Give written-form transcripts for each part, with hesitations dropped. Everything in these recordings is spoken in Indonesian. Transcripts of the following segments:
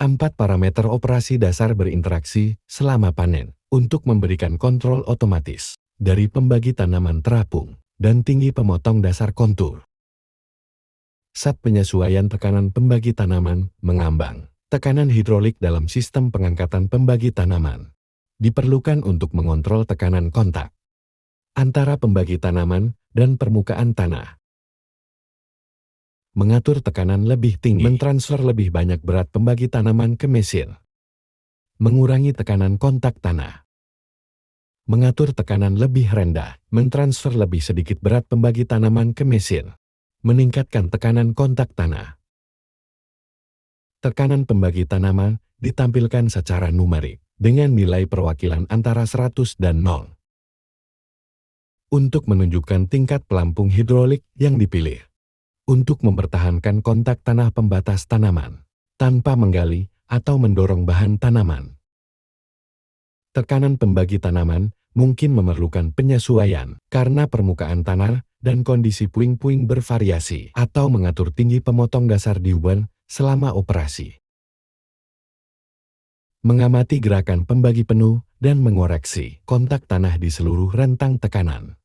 4 parameter operasi dasar berinteraksi selama panen untuk memberikan kontrol otomatis dari pembagi tanaman terapung dan tinggi pemotong dasar kontur. Saat penyesuaian tekanan pembagi tanaman mengambang, tekanan hidrolik dalam sistem pengangkatan pembagi tanaman diperlukan untuk mengontrol tekanan kontak antara pembagi tanaman dan permukaan tanah. Mengatur tekanan lebih tinggi, mentransfer lebih banyak berat pembagi tanaman ke mesin. Mengurangi tekanan kontak tanah. Mengatur tekanan lebih rendah, mentransfer lebih sedikit berat pembagi tanaman ke mesin. Meningkatkan tekanan kontak tanah. Tekanan pembagi tanaman ditampilkan secara numerik dengan nilai perwakilan antara 100 dan 0. Untuk menunjukkan tingkat pelampung hidrolik yang dipilih. Untuk mempertahankan kontak tanah pembatas tanaman, tanpa menggali atau mendorong bahan tanaman. Tekanan pembagi tanaman mungkin memerlukan penyesuaian karena permukaan tanah dan kondisi puing-puing bervariasi atau mengatur tinggi pemotong dasar di ban selama operasi. Mengamati gerakan pembagi penuh dan mengoreksi kontak tanah di seluruh rentang tekanan.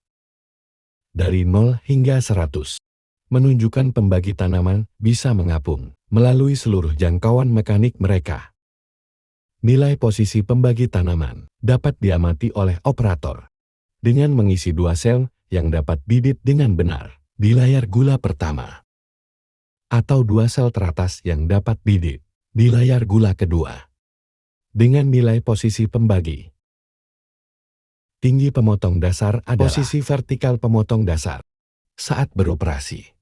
Dari 0 hingga 100. Menunjukkan pembagi tanaman bisa mengapung melalui seluruh jangkauan mekanik mereka. Nilai posisi pembagi tanaman dapat diamati oleh operator dengan mengisi 2 sel yang dapat bibit dengan benar di layar gula pertama atau 2 sel teratas yang dapat bibit di layar gula kedua dengan nilai posisi pembagi. Tinggi pemotong dasar adalah posisi vertikal pemotong dasar saat beroperasi.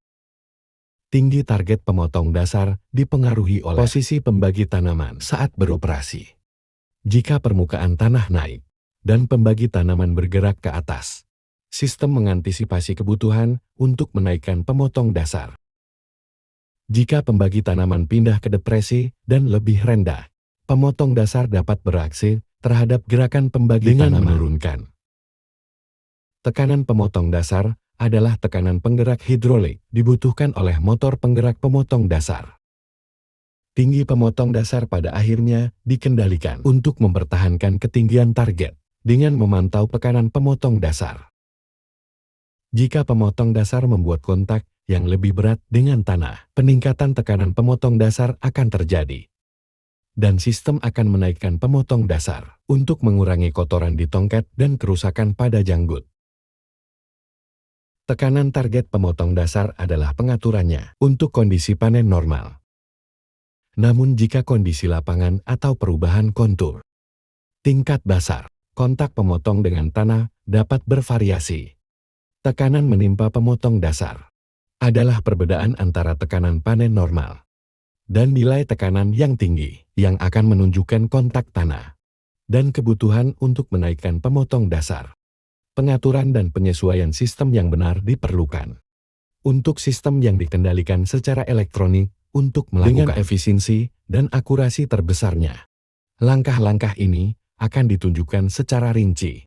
Tinggi target pemotong dasar dipengaruhi oleh posisi pembagi tanaman saat beroperasi. Jika permukaan tanah naik dan pembagi tanaman bergerak ke atas, sistem mengantisipasi kebutuhan untuk menaikkan pemotong dasar. Jika pembagi tanaman pindah ke depresi dan lebih rendah, pemotong dasar dapat bereaksi terhadap gerakan pembagi tanaman menurunkan. Tekanan pemotong dasar adalah tekanan penggerak hidrolik dibutuhkan oleh motor penggerak pemotong dasar. Tinggi pemotong dasar pada akhirnya dikendalikan untuk mempertahankan ketinggian target dengan memantau tekanan pemotong dasar. Jika pemotong dasar membuat kontak yang lebih berat dengan tanah, peningkatan tekanan pemotong dasar akan terjadi. Dan sistem akan menaikkan pemotong dasar untuk mengurangi kotoran di tongkat dan kerusakan pada janggut. Tekanan target pemotong dasar adalah pengaturannya untuk kondisi panen normal. Namun jika kondisi lapangan atau perubahan kontur, tingkat dasar, kontak pemotong dengan tanah dapat bervariasi. Tekanan menimpa pemotong dasar adalah perbedaan antara tekanan panen normal dan nilai tekanan yang tinggi yang akan menunjukkan kontak tanah dan kebutuhan untuk menaikkan pemotong dasar. Pengaturan dan penyesuaian sistem yang benar diperlukan. Untuk sistem yang dikendalikan secara elektronik untuk melakukan dengan efisiensi dan akurasi terbesarnya. Langkah-langkah ini akan ditunjukkan secara rinci